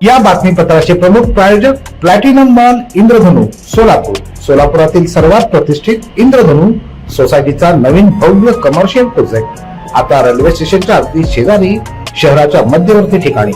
या बातमीपत्राचे प्रमुख प्रायोजक प्लॅटिनम मॉल इंद्रधनु सोलापूर. सोलापुरातील सर्वात प्रतिष्ठित इंद्रधनु सोसायटीचा नवीन भव्य कमर्शियल प्रोजेक्ट आता रेल्वे स्टेशनच्या अगदी शेजारी शहराच्या मध्यवर्ती ठिकाणी.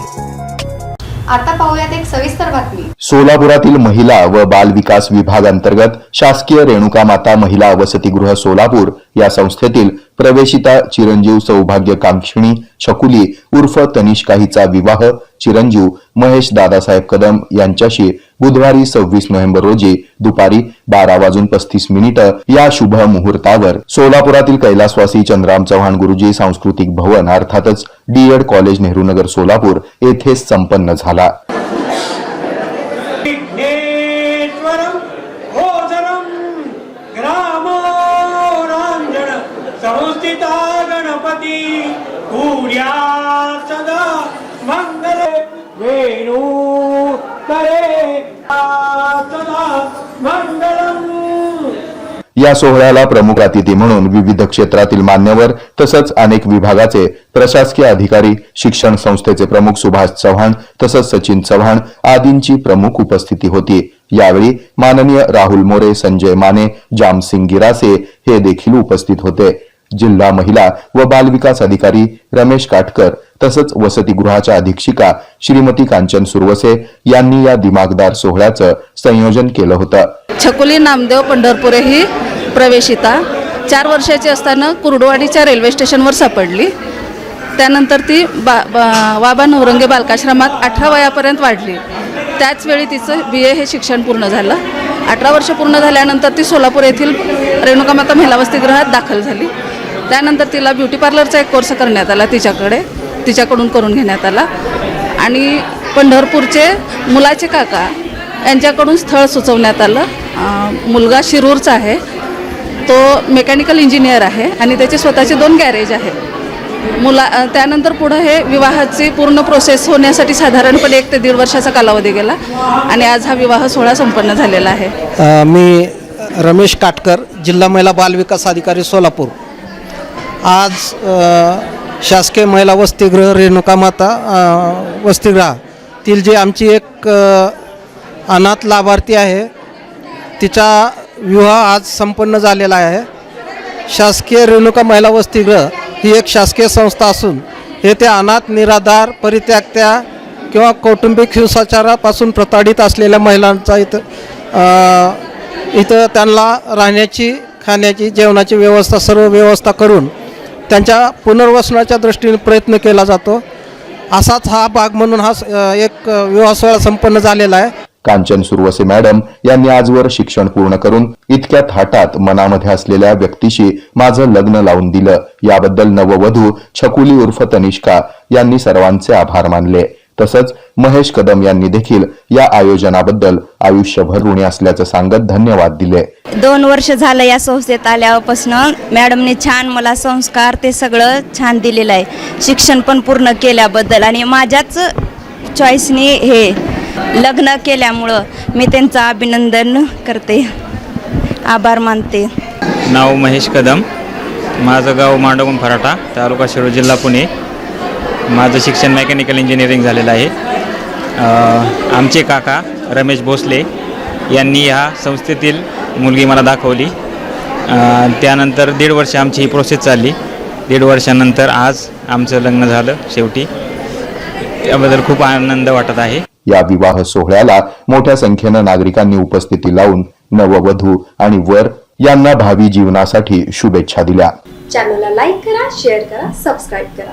आता पाहूयात एक सविस्तर बातमी. सोलापुरातील महिला व बाल विकास विभाग अंतर्गत शासकीय रेणुका माता महिला वसतिगृह सोलापूर या संस्थेतील प्रवेशिता चिरंजीव सौभाग्यकांक्षिणी छकुली उर्फ तनिष्का हिचा विवाह चिरंजीव महेश दादासाहेब कदम यांच्याशी बुधवारी 26 नोव्हेंबर रोजी दुपारी 12:35 या शुभ मुहूर्तावर सोलापुरातील कैलासवासी चंद्राम चव्हाण गुरुजी सांस्कृतिक भवन अर्थातच डीएड कॉलेज नेहरूनगर सोलापूर येथे संपन्न झाला. या सोहळ्याला प्रमुख अतिथी म्हणून विविध क्षेत्रातील मान्यवर तसंच अनेक विभागाचे प्रशासकीय अधिकारी, शिक्षण संस्थेचे प्रमुख सुभाष चव्हाण तसंच सचिन चव्हाण आदींची प्रमुख उपस्थिती होती. यावेळी माननीय राहुल मोरे, संजय माने, जामसिंग गिरासे हे देखील उपस्थित होते. जिल्हा महिला व बाल विकास अधिकारी रमेश काटकर तसंच वसतिगृहाच्या अधीक्षिका श्रीमती कांचन सुरवसे यांनी या दिमागदार सोहळ्याचं संयोजन केलं होतं. छकुली नामदेव पंढरपुरे ही प्रवेशिता 4 वर्षाची असताना कुर्डवाडीच्या रेल्वे स्टेशनवर सापडली. त्यानंतर ती वाबा नवरंगे बालकाश्रमात 18 वयापर्यंत वाढली. त्याच वेळी तिचं BA हे शिक्षण पूर्ण झालं. 18 वर्ष पूर्ण झाल्यानंतर ती सोलापूर येथील रेणुका माता महिला वसतिगृहात दाखल झाली. त्यानंतर तिला ब्युटी पार्लरचा एक कोर्स करण्यात आला, तिच्याकडून करून घेण्यात आला. आणि पंढरपूरचे मुलाचे काका यांच्याकडून स्थळ सुचवण्यात आलं. मुलगा शिरूरचा आहे, तो मेकॅनिकल इंजिनियर आहे आणि त्याचे स्वतःचे 2 गॅरेज आहे. त्यानंतर पुढं हे विवाहाची पूर्ण प्रोसेस होण्यासाठी साधारणपणे 1 ते 1.5 वर्षाचा कालावधी गेला आणि आज हा विवाह सोहळा संपन्न झालेला आहे. मी रमेश काटकर, जिल्हा महिला बाल विकास अधिकारी सोलापूर. आज शासकीय महिला वसतिगृह रेणुका माता वसतिगृहातील जे आमची एक अनाथ लाभार्थी आहे तिचा विवाह आज संपन्न झालेला आहे. शासकीय रेणुका महिला वसतिगृह ही एक शासकीय संस्था असून येथे अनाथ, निराधार, परित्यक्त्या किंवा कौटुंबिक हिंसाचारापासून प्रताडित असलेल्या महिलांचा इथं त्यांना राहण्याची, खाण्याची, जेवणाची व्यवस्था, सर्व व्यवस्था करून त्यांच्या पुनर्वसनाच्या दृष्टीने प्रयत्न केला जातो. असाच हा भाग म्हणून हा एक विवाह सोहळा संपन्न झालेला आहे. कांचन सुरवसे मॅडम यांनी आजवर शिक्षण पूर्ण करून इतक्या थाटात मनामध्ये असलेल्या व्यक्तीशी माझं लग्न लावून दिलं, याबद्दल नववधू छकुली उर्फ तनिष्का यांनी सर्वांचे आभार मानले. तसंच महेश कदम यांनी देखील या आयोजनाबद्दल आयुष्यभर ऋणी असल्याचं सांगत धन्यवाद दिले. 2 वर्ष झालं या संस्थेत आल्यापासून मॅडमने छान मला संस्कार ते सगळं छान दिलेलं आहे. शिक्षण पण पूर्ण केल्याबद्दल आणि माझ्याच चॉईसने हे लग्न केल्यामुळं मी त्यांचं अभिनंदन करते, आभार मानते. नाव महेश कदम, माझं गाव मांडवून फराटा, तालुका शिरूर, जिल्हा पुणे. माझं शिक्षण मेकॅनिकल इंजिनिअरिंग झालेलं आहे. आमचे काका रमेश भोसले यांनी ह्या संस्थेतील मुलगी मला दाखवली. त्यानंतर 1.5 वर्ष आमची ही प्रोसेस चालली. 1.5 वर्षानंतर आज आमचं लग्न झालं शेवटी. याबद्दल खूप आनंद वाटत आहे. या विवाह सोहळ्याला मोठ्या संख्येनं नागरिकांनी उपस्थिती लावून नववधू आणि वर यांना भावी जीवनासाठी शुभेच्छा दिल्या. चॅनलला लाईक करा, शेअर करा, सबस्क्राईब करा.